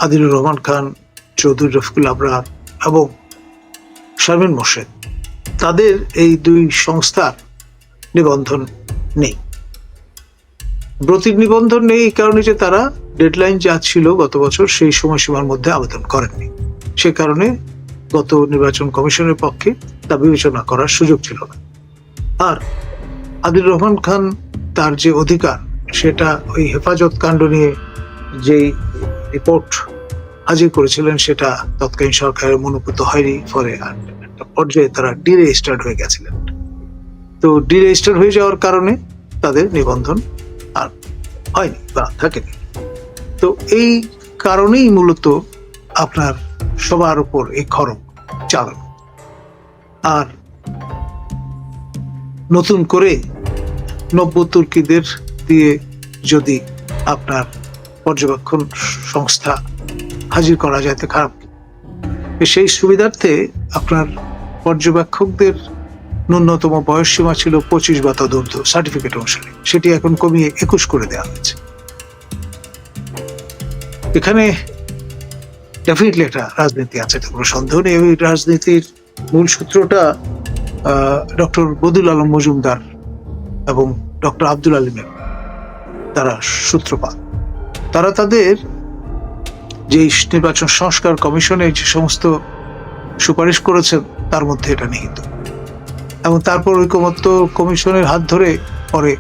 আদিলুর রহমান খান, চৌধুরী রফিকুল আবরার এবং শারমিন মোর্শেদ, তাদের এই দুই সংস্থার নিবন্ধন নেই। ব্রতির নিবন্ধন নেই এই কারণে যে তারা ডেডলাইন যা ছিল গত বছর সেই সময়সীমার মধ্যে আবেদন করেননি। সে কারণে গত নির্বাচন কমিশনের পক্ষে তা বিবেচনা করার সুযোগ ছিল না। আর আদিলুর রহমান খান তার যে অধিকার, সেটা ওই হেফাজত কাণ্ড নিয়ে যেই রিপোর্ট হাজির করেছিলেন সেটা তৎকালীন সরকারের মনোনীত হয়নি, ফলে একটা পর্যায়ে তারা ডিরেজিস্টার্ড হয়ে গেছিলেন। তো ডিরেজিস্টার্ড হয়ে যাওয়ার কারণে তাদের নিবন্ধন আর হয়নি বা থাকেনি। তো এই কারণেই মূলত আপনার সবার উপর এই খড়গ চালানো। আর নতুন করে নব্য তুর্কিদের দিয়ে যদি আপনার পর্যবেক্ষণ সংস্থা হাজির করা যায় তো খারাপ। সেই সুবিধার্থে আপনার পর্যবেক্ষকদের ন্যূনতম বয়স সীমা ছিল 25 বা তদূর্ধ্ব সার্টিফিকেট অনুসারে, সেটি এখন কমিয়ে 21 করে দেওয়া হয়েছে। এখানে ডেফিনেটলি একটা রাজনীতি আছে, কোনো সন্দেহ নেই। ওই রাজনীতির মূল সূত্রটা ডক্টর বদিউল আলম মজুমদার এবং ডক্টর আব্দুল আলিমের তারা সূত্রপাত। তারা তাদের যে নির্বাচন সংস্কার কমিশনে যে সমস্ত সুপারিশ করেছেন তার মধ্যে এটা নিহিত, এবং তারপর ঐকমত্য কমিশনের হাত ধরে পরে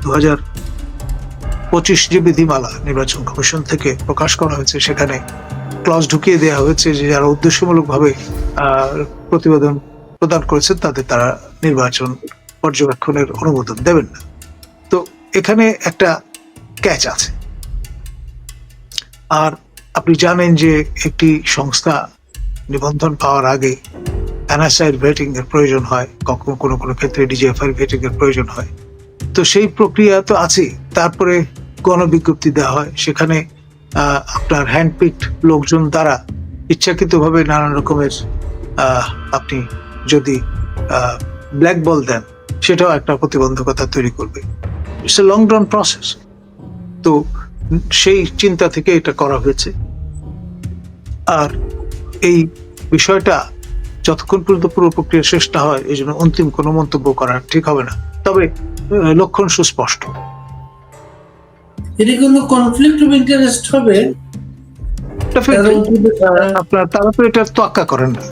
2025 যে বিধিমালা নির্বাচন কমিশন থেকে প্রকাশ করা হয়েছে সেখানে ক্লজ ঢুকিয়ে দেওয়া হয়েছে যে যারা উদ্দেশ্যমূলকভাবে প্রতিবেদন প্রদান করেছেন তাদের তারা নির্বাচন পর্যবেক্ষণের অনুমোদন দেবেন না। তো এখানে একটা ক্যাচ আছে। আর আপনি জানেন যে একটি সংস্থা নিবন্ধন পাওয়ার আগে এনএসআই ভেটিং এর প্রয়োজন হয়, কখনো কোনো কোনো ক্ষেত্রে ডিজিএফআই ভেটিং এর প্রয়োজন হয়। তো সেই প্রক্রিয়া তো আছে। তারপরে গণবিজ্ঞপ্তি দেওয়া হয়, সেখানে আপনার হ্যান্ডপিকড লোকজন দ্বারা ইচ্ছাকৃতভাবে নানান রকমের আপনি যদি ব্ল্যাক বল দেন সেটাও একটা প্রতিবন্ধকতা তৈরি করবে। It's a long run process. তো সেই চিন্তা থেকে এটা করা হয়েছে। আর এই বিষয়টা যতক্ষণ পর্যন্ত পুরো প্রক্রিয়া শেষ না হয়, এই জন্য অন্তিম কোনো মন্তব্য করা ঠিক হবে না। তবে লক্ষণ সুস্পষ্ট। এটি কোনো কনফ্লিক্ট অফ ইন্টারেস্ট হবে? আপনার তারা তো এটা তোয়াক্কা করেন না।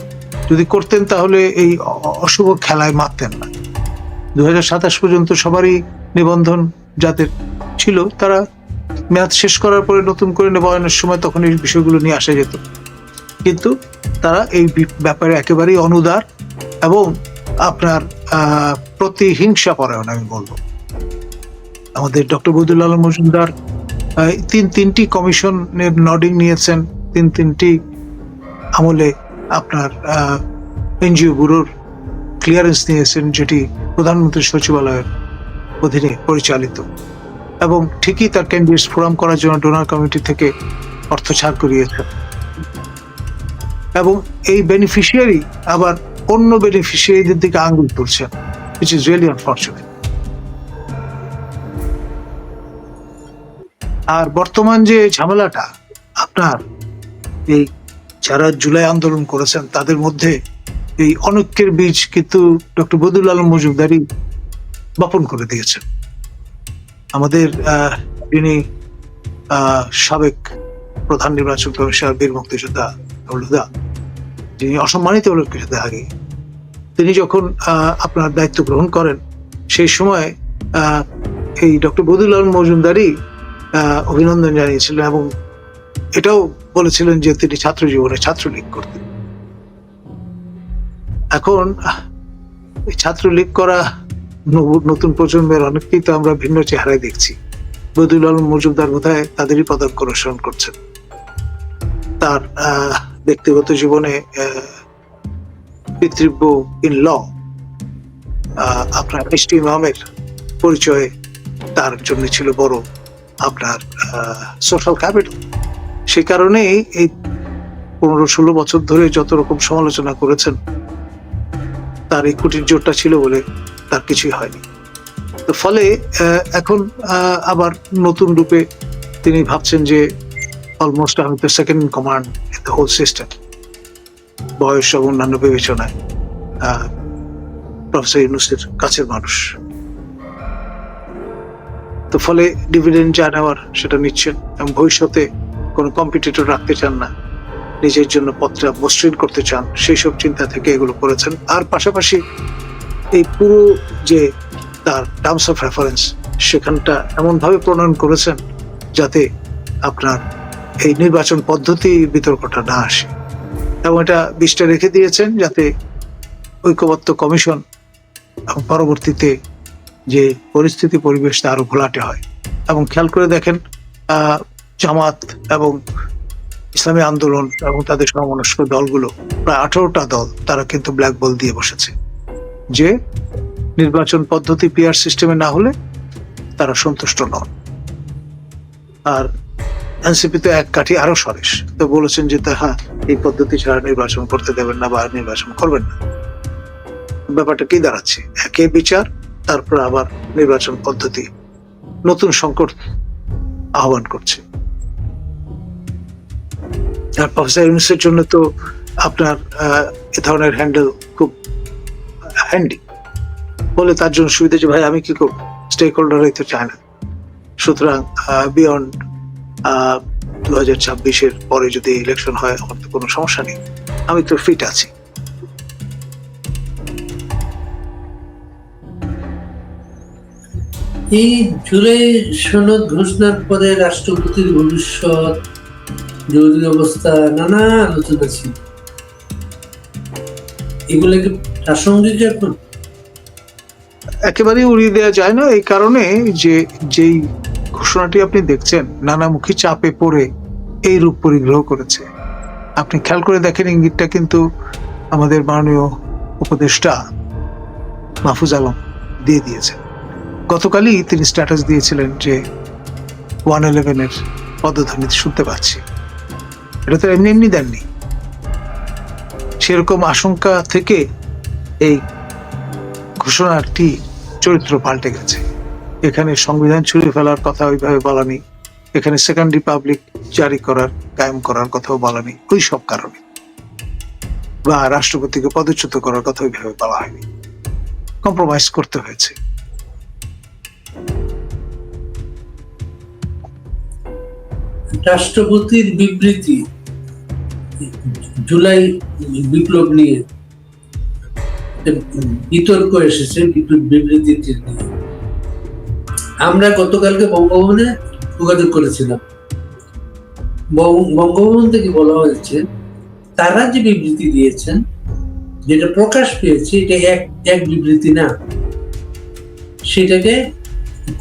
যদি করতেন তাহলে এই অশুভ খেলায় মারতেন না। 2027 পর্যন্ত সবারই নিবন্ধন যাদের ছিল তারা মেয়াদ শেষ করার পরে নতুন করে নবায়নের সময় তখন এই বিষয়গুলো নিয়ে আসা যেত। কিন্তু তারা এই ব্যাপারে একেবারেই অনুদার এবং আপনার প্রতিহিংসা পরায়ণ আমি বলবো। আমাদের ডক্টর বদিউল আলম মজুমদার তিনটি কমিশনের নডিং নিয়েছেন, তিনটি আমলে আপনার এনজিও ব্যুরোর ক্লিয়ারেন্স নিয়েছেন, যেটি প্রধানমন্ত্রী সচিবালয়ের অধীনে পরিচালিত, এবং ঠিকই তার ক্যান্ডিডেটস ফোরাম করার জন্য ডোনার কমিটি থেকে অর্থ ছাড় করিয়েছেন। এবং এই বেনিফিশিয়ারি আবার অন্য বেনিফিশিয়ারিদের দিকে আঙ্গুল তুলছেন, which is really unfortunate। আর বর্তমান যে ঝামেলাটা আপনার এই যারা জুলাই আন্দোলন করেছেন তাদের মধ্যে এই অনৈক্যের বীজ কিন্তু ডক্টর বদিউল আলম মজুমদারই বপন করে দিয়েছেন। আমাদের যিনি সাবেক প্রধান নির্বাচন কমিশনার বীর মুক্তিযোদ্ধা হুদা, যিনি অসম্মানিত হলেন কিছুদিন আগে, তিনি যখন আপনার দায়িত্ব গ্রহণ করেন সেই সময় এই ডক্টর বদিউল আলম মজুমদারই অভিনন্দন জানিয়েছিলেন এবং এটাও বলেছিলেন যে তিনি ছাত্র জীবনে ছাত্রলীগ করতেন। এখন ছাত্রলীগ করা নতুন প্রজন্মের অনেককেই তো আমরা ভিন্ন চেহারায় দেখছি। বদিউল আলম মজুমদার বোধহয় তাদেরই পদাঙ্ক অনুসরণ করছেন। তার ব্যক্তিগত জীবনে পিতৃব্য ইন ল আপনার এস টি ইমামের পরিচয় তার জন্য ছিল বড় আপনার সোশ্যাল ক্যাপিটাল। সে কারণেই এই 15-16 বছর ধরে যত রকম সমালোচনা করেছেন তার এই কুটির জোরটা ছিল বলে তার কিছুই হয়নি। তো ফলে এখন আবার নতুন রূপে তিনি ভাবছেন যে অলমোস্ট আমি তো second in command in the whole system, বয়স এবং অন্যান্য বিবেচনায় প্রফেসর ইউনূসের কাছের মানুষ। তো ফলে ডিভিডেন্ড যা নেওয়ার সেটা নিচ্ছেন এবং ভবিষ্যতে কোনো কম্পিটিটর রাখতে চান না, নিজের জন্য পথটা মসৃণ করতে চান, সেই সব চিন্তা থেকে এগুলো করেছেন। আর পাশাপাশি এই পুরো যে তার টার্মস অফ রেফারেন্স সেখানটা এমনভাবে প্রণয়ন করেছেন যাতে আপনার এই নির্বাচন পদ্ধতি বিতর্কটা না আসে, এবং এটা বিষটা রেখে দিয়েছেন যাতে ঐক্যবদ্ধ কমিশন পরবর্তীতে যে পরিস্থিতি পরিবেশটা আরো ঘোলাটে হয়। এবং খেয়াল করে দেখেন জামাত এবং ইসলামী আন্দোলন এবং তাদের সমমনস্ক দলগুলো প্রায় 18টা দল তারা কিন্তু ব্ল্যাক বল দিয়ে বসেছে যে নির্বাচন পদ্ধতি পিআর সিস্টেমে না হলে তারা সন্তুষ্ট নন। আর এনসিপি তো এক কাঠি আরো সরেস, তো বলেছেন যে হ্যাঁ এই পদ্ধতি ছাড়া নির্বাচন করতে দেবেন না বা নির্বাচন করবেন না। ব্যাপারটা কি দাঁড়াচ্ছে? একে বিচার, তারপর আবার নির্বাচন পদ্ধতি নতুন সংকট আহ্বান করছে। আর প্রফেসর ইউনূসের জন্য তো আপনার এ ধরনের হ্যান্ডেল খুব হ্যান্ডি, বলে তার জন্য সুবিধা যে ভাই আমি কি করবো, স্টেক হোল্ডারই তো চায় না। সুতরাং বিয়ন্ড 2026-এর পরে যদি ইলেকশন হয় আমার তো কোনো সমস্যা নেই, আমি তো ফিট আছি। এই জুলাই সনদ ঘোষণার পরে রাষ্ট্রপতির ভবিষ্যৎ, জরুরি অবস্থা, নানা আলোচনা ছিল, এগুলো কি প্রাসঙ্গিক এখন? একেবারেই উড়িয়ে দেওয়া যায় না, এই কারণে যে যেই ঘোষণাটি আপনি দেখছেন নানামুখী চাপে পড়ে এই রূপ পরিগ্রহ করেছে। আপনি খেয়াল করে দেখেন ইঙ্গিতটা কিন্তু আমাদের মাননীয় উপদেষ্টা মাহফুজ আলম দিয়ে দিয়েছেন। গতকালই তিনি স্ট্যাটাস দিয়েছিলেন যে 111-এর পদধ্বনি শুনতে পাচ্ছি। এটা তো এমনি এমনি দেননি, সেরকম আশঙ্কা থেকে এই ঘোষণাটি চরিত্র পাল্টে গেছে। এখানে সংবিধান ছুঁড়ে ফেলার কথা ওইভাবে বলা নেই, এখানে সেকেন্ড রিপাবলিক জারি করার কায়েম করার কথাও বলা নেই ওই সব কারণে, বা রাষ্ট্রপতিকে পদচ্যুত করার কথা ওইভাবে বলা হয়নি, কম্প্রোমাইজ করতে হয়েছে। রাষ্ট্রপতির বিবৃতি জুলাই বিপ্লব নিয়ে বিতর্ক এসেছে, বিবৃতিটি নিয়ে আমরা গতকালকে বঙ্গভবনে যোগাযোগ করেছিলাম। বঙ্গভবন থেকে বলা হয়েছে তারা যে বিবৃতি দিয়েছেন, যেটা প্রকাশ পেয়েছে, এটা এক বিবৃতি না, সেটাকে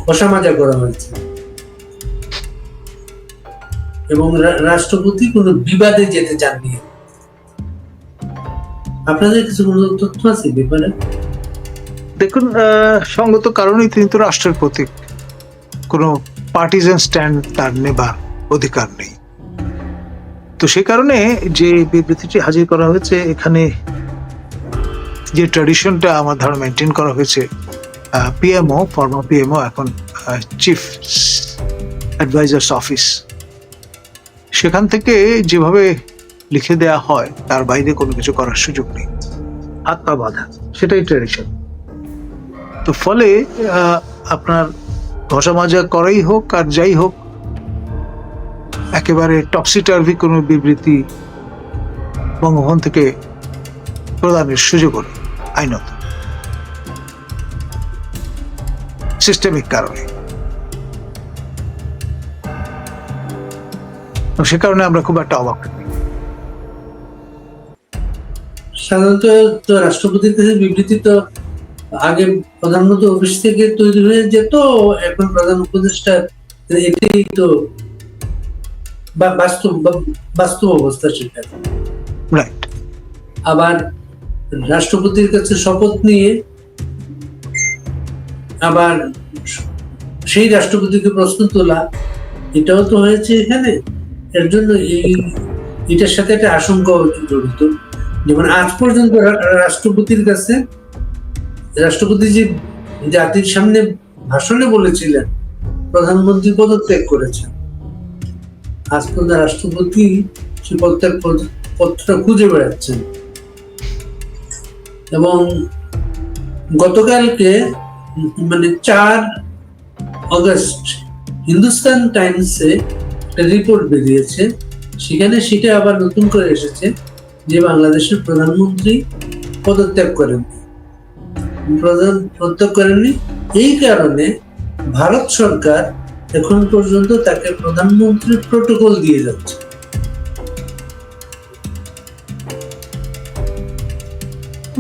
ঘষামাজা করা হয়েছে এবং রাষ্ট্রপতি কোনো বিবাদে যেতে চাননি। আপনাদের কিছু কোনো তথ্য আছে ব্যাপারে? দেখুন, সঙ্গত কারণেই তিনি তো রাষ্ট্রের প্রতীক, কোনো পার্টিজান স্ট্যান্ড তার নেবার অধিকার নেই। তো সেই কারণে যে বিবৃতিটি হাজির করা হয়েছে, এখানে যে ট্র্যাডিশনটা আমার ধারণা মেনটেন করা হয়েছে, পিএমও, ফর্মার পিএমও এখন চিফ অ্যাডভাইজার্স অফিস, সেখান থেকে যেভাবে লিখে দেয়া হয় তার বাইরে কোনো কিছু করার সুযোগ নেই, হাত পা বাঁধা, সেটাই ট্র্যাডিশন। তো ফলে আপনার ঘষা মাজা করাই হোক আর যাই হোক, একেবারে টপসি-টার্ভি কোনো বিবৃতি বঙ্গভবন থেকে প্রদানের সুযোগ নেই আইনত, সিস্টেমিক কারণে। সে কারণে আমরা খুব একটা অবাক। সাধারণত রাষ্ট্রপতির কাছে বিবৃতি তো আগে প্রধানমন্ত্রী অফিস থেকে তৈরি হয়ে যেত, এখন প্রধান উপদেষ্টা, এটাই তো বাস্তব অবস্থা সেখানে। রাইট। আবার রাষ্ট্রপতির কাছে শপথ নিয়ে আবার সেই রাষ্ট্রপতিকে প্রশ্ন তোলা, এটাও তো হয়েছে এখানে। এর জন্য এটার সাথে একটা আশঙ্কা জড়িত। যেমন আজ পর্যন্ত রাষ্ট্রপতির কাছে, রাষ্ট্রপতি যে জাতির সামনে ভাষণে বলেছিলেন প্রধানমন্ত্রী পদত্যাগ করেছেন, আজ পর্যন্ত রাষ্ট্রপতি সে পত্রটা খুঁজে বেড়াচ্ছেন। এবং গতকালকে মানে 4 অগস্ট হিন্দুস্তান টাইমসে একটা রিপোর্ট বেরিয়েছে, সেখানে সেটা আবার নতুন করে এসেছে যে বাংলাদেশের প্রধানমন্ত্রী পদত্যাগ করেননি। এই কারণে ভারত সরকার এখন পর্যন্ত তাকে প্রধানমন্ত্রীর প্রটোকল দিয়ে যাচ্ছে।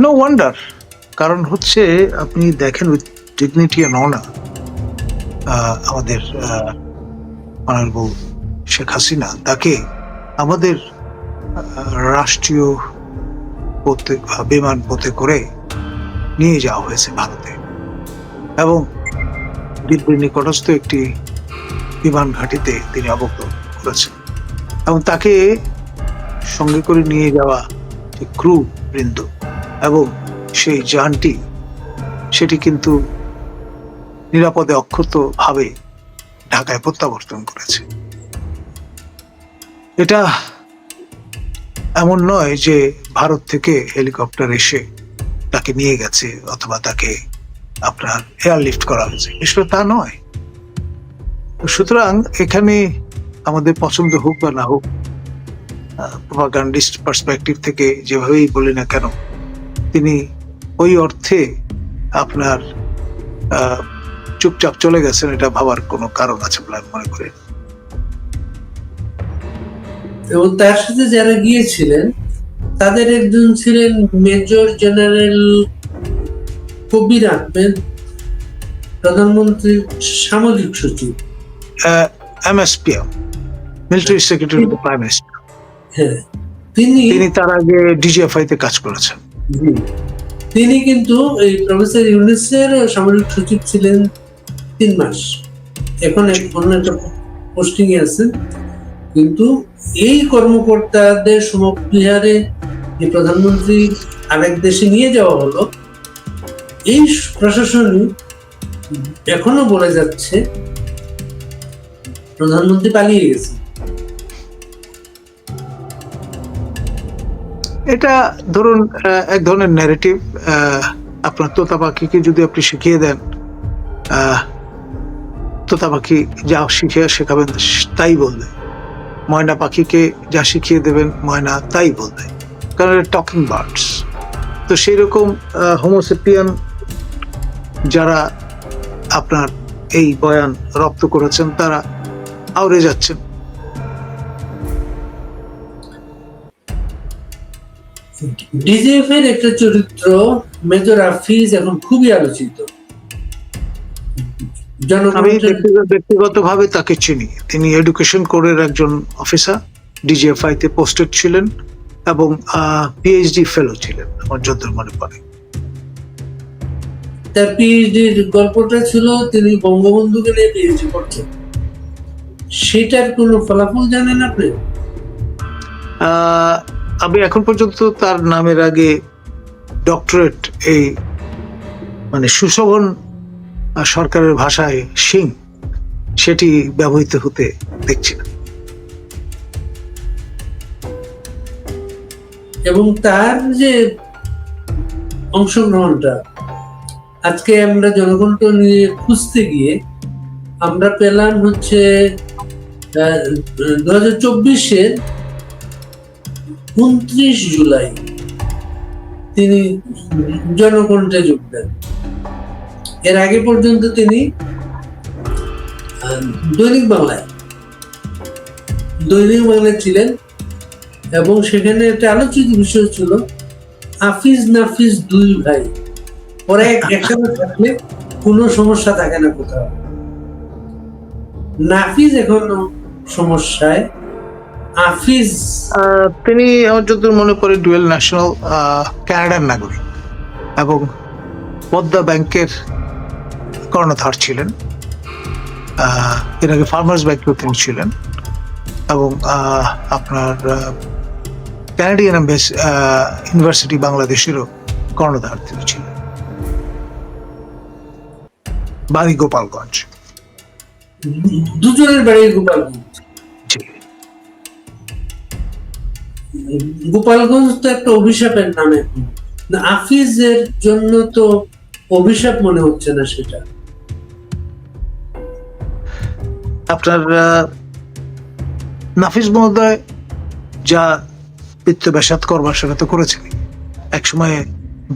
নো ওয়ান্ডার, কারণ হচ্ছে আপনি দেখেন উইথ ডিগনিটি অ্যান্ড অনার আমাদের অনারেবল শেখ হাসিনা, তাকে আমাদের রাষ্ট্রীয় বিমান পথে করে নিয়ে যাওয়া হয়েছে ভারতে, এবং দিল্লির নিকটস্থ একটি বিমান ঘাঁটিতে তিনি অবতরণ করেছেন, এবং তাকে সঙ্গে করে নিয়ে যাওয়া যে ক্রু বৃন্দ এবং সেই যানটি, সেটি কিন্তু নিরাপদে অক্ষত ভাবে ঢাকায় প্রত্যাবর্তন করেছে। এটা এমন নয় যে ভারত থেকে হেলিকপ্টার এসে তাকে নিয়ে গেছে অথবা তাকে আপনার এয়ারলিফট করা হয়েছে, বিষয়টা তা নয়। সুতরাং এখানে আমাদের পছন্দ হোক বা না হোক, প্রোপাগান্ডিস্ট পার্সপেক্টিভ থেকে যেভাবেই বলি না কেন, তিনি ওই অর্থে আপনার চুপচাপ চলে গেছেন, এটা ভাবার কোনো কারণ আছে বলে আমি মনে করি। এবং তার সাথে যারা গিয়েছিলেন তাদের একজন ছিলেন মেজর জেনারেল কবির আহমেদ, প্রধানমন্ত্রীর সামরিক সচিব, MSPM, military secretary to prime minister. হ্যাঁ, তিনি তার আগে DGFI তে কাজ করেছেন। তিনি কিন্তু এই প্রফেসর ইউনূসের সামরিক সচিব ছিলেন 3 মাস। এখন অন্য একটা পোস্টিং এ আছেন। কিন্তু এই কর্মকর্তাদের সমপ্রহারে যে প্রধানমন্ত্রী আরেক দেশে নিয়ে যাওয়া হলো, এই প্রশাসনই এখনো বলে যাচ্ছে প্রধানমন্ত্রী পালিয়ে গেছে। এটা ধরুন এক ধরনের ন্যারেটিভ। আপনার তোতা পাখিকে যদি আপনি শিখিয়ে দেন, তোতা পাখি যা শেখাবেন তাই বলবে, ময়না পাখিকে যা শিখিয়ে দেবেন ময়না তাই বলবে, কারণ টকিং বার্ডস। তো সেই রকম হোমোসেপিয়ান যারা আপনার এই বয়ান রপ্ত করেছেন তারা আউড়ে যাচ্ছেন। ডিজিএফ এর একটা চরিত্র মেজর হাফিজ এখন খুবই আলোচিত। আমি ব্যক্তিগতভাবে তাকে চিনি। তিনি এডুকেশন কোরের একজন অফিসার, DGFI তে পোস্টেড ছিলেন এবং PhD ফেলো ছিলেন আমার যতদূর মনে পড়ে। তার পিএইচডির গল্পটা ছিল তিনি বঙ্গবন্ধুকে নিয়ে পিএইচডি করছেন। সেটার কোনো ফলাফল জানেন আপনি? আমি এখন পর্যন্ত তার নামের আগে ডক্টরেট, এই মানে সুশোভন সরকারের ভাষায় সিং, সেটি ব্যবহৃত হতে দেখছি না। এবং তার যে অংশগ্রহণটা, আজকে আমরা জনগণকে নিয়ে খুঁজতে গিয়ে আমরা পেলাম হচ্ছে 2024-এর 29 জুলাই তিনি জনকণ্ঠে যোগ দেন। এর আগে পর্যন্ত তিনি দৈনিক বাংলায় ছিলেন, এবং সেখানে একটা আলোচিত বিষয় ছিল হাফিজ নাফিজ 2 ভাই, ওরা একসাথে থাকলে কোনো সমস্যা থাকে না কোথাও। নাফিজ এখন সমস্যায়। হাফিজ তিনি আমার যতদূর মনে পড়ে ডুয়েল ন্যাশনাল কানাডার নাগরিক এবং পদ্মা ব্যাংকের কর্ণধার ছিলেন। এর আগে ফার্মার্স ব্যাংকেও তিনি ছিলেন, এবং আপনার কানাডিয়ান ইউনিভার্সিটি বাংলাদেশেরও কর্ণধার তিনি ছিলেন। বাড়ি গোপালগঞ্জ। দুজনের বাড়ি গোপালগঞ্জ। গোপালগঞ্জ তো একটা অভিশাপের নাম এখন, না আফিজের জন্য তো অভিশাপ মনে হচ্ছে না সেটা। আপনার নাফিস মহোদয় যা বিত্তবেসাত করবার সেটা তো করেছেন, একসময়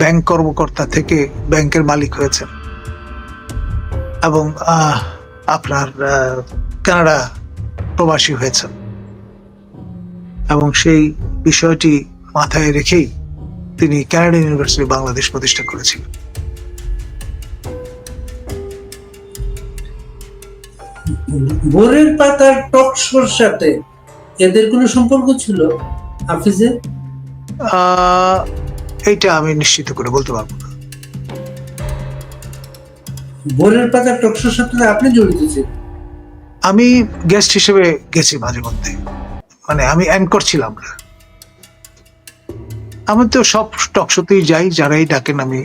ব্যাংক কর্মকর্তা থেকে ব্যাংকের মালিক হয়েছেন এবং আপনার কানাডা প্রবাসী হয়েছেন, এবং সেই বিষয়টি মাথায় রেখেই তিনি কানাডিয়ান ইউনিভার্সিটি বাংলাদেশ প্রতিষ্ঠা করেছিলেন। ভোরের পাতার টক শোর সাথে এদের কোনো সম্পর্ক ছিল হাফিজের? এইটা আমি নিশ্চিত করে বলতে পারবো না। ভোরের পাতার টক শোর সাথে আপনি জড়িত ছিলেন? আমি গেস্ট হিসেবে গেছি মাঝে মধ্যে, মানে আমি অ্যাঙ্কর ছিলাম না। আমি তো সব টক শোতেই যাই, যারাই ডাকেন আমি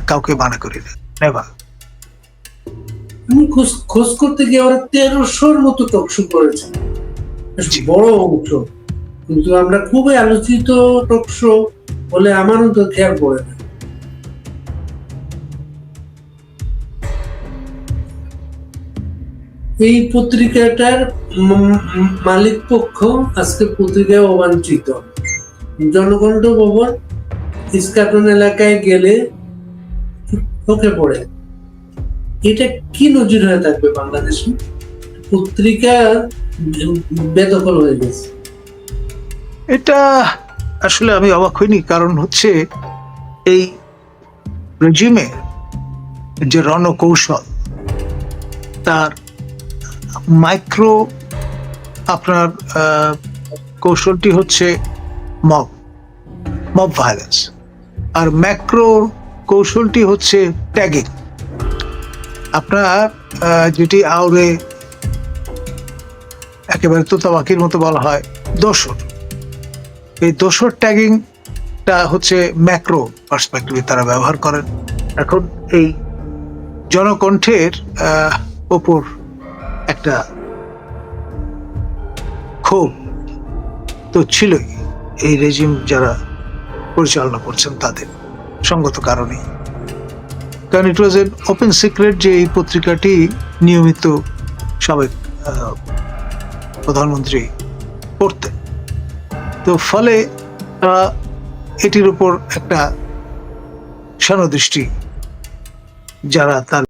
কাউকে মানা করি না, নেভার। আমি খোঁজ করতে গিয়ে ওরা 1300-র মতো টক শো করেছে, বেশ বড় অংশ, কিন্তু আমরা খুবই আলোচিত টক শো বলে আমারও তো খেয়াল পড়ে না। এই পত্রিকাটার মালিক পক্ষ আজকে পত্রিকায় অবাঞ্ছিত। জনকণ্ঠ ভবন ইস্কাটন এলাকায় গেলে চোখে পড়ে। এটা কি নজির হয়ে থাকবে বাংলাদেশে? পত্রিকা বেদখল হয়ে গেছে। এটা আসলে আমি অবাক হইনি, কারণ হচ্ছে এই রেজিমে যে রণকৌশল, তার মাইক্রো আপনার কৌশলটি হচ্ছে মব ভায়োলেন্স, আর ম্যাক্রো কৌশলটি হচ্ছে ট্যাগিং। আপনার যেটি আউরে একেবারে তোতাবাকির মতো বলা হয় দোসর, এই দোসর ট্যাগিংটা হচ্ছে ম্যাক্রো পার্সপেক্টিভে তারা ব্যবহার করেন। এখন এই জনকণ্ঠের ওপর একটা ক্ষোভ তো ছিলই এই রেজিম যারা পরিচালনা করছেন তাদের, সঙ্গত কারণে। কারণ ইট ওয়াজ এন ওপেন সিক্রেট যে এই পত্রিকাটি নিয়মিত সাবেক প্রধানমন্ত্রী পড়তেন, তো ফলে এটির উপর একটা সনদৃষ্টি যারা তার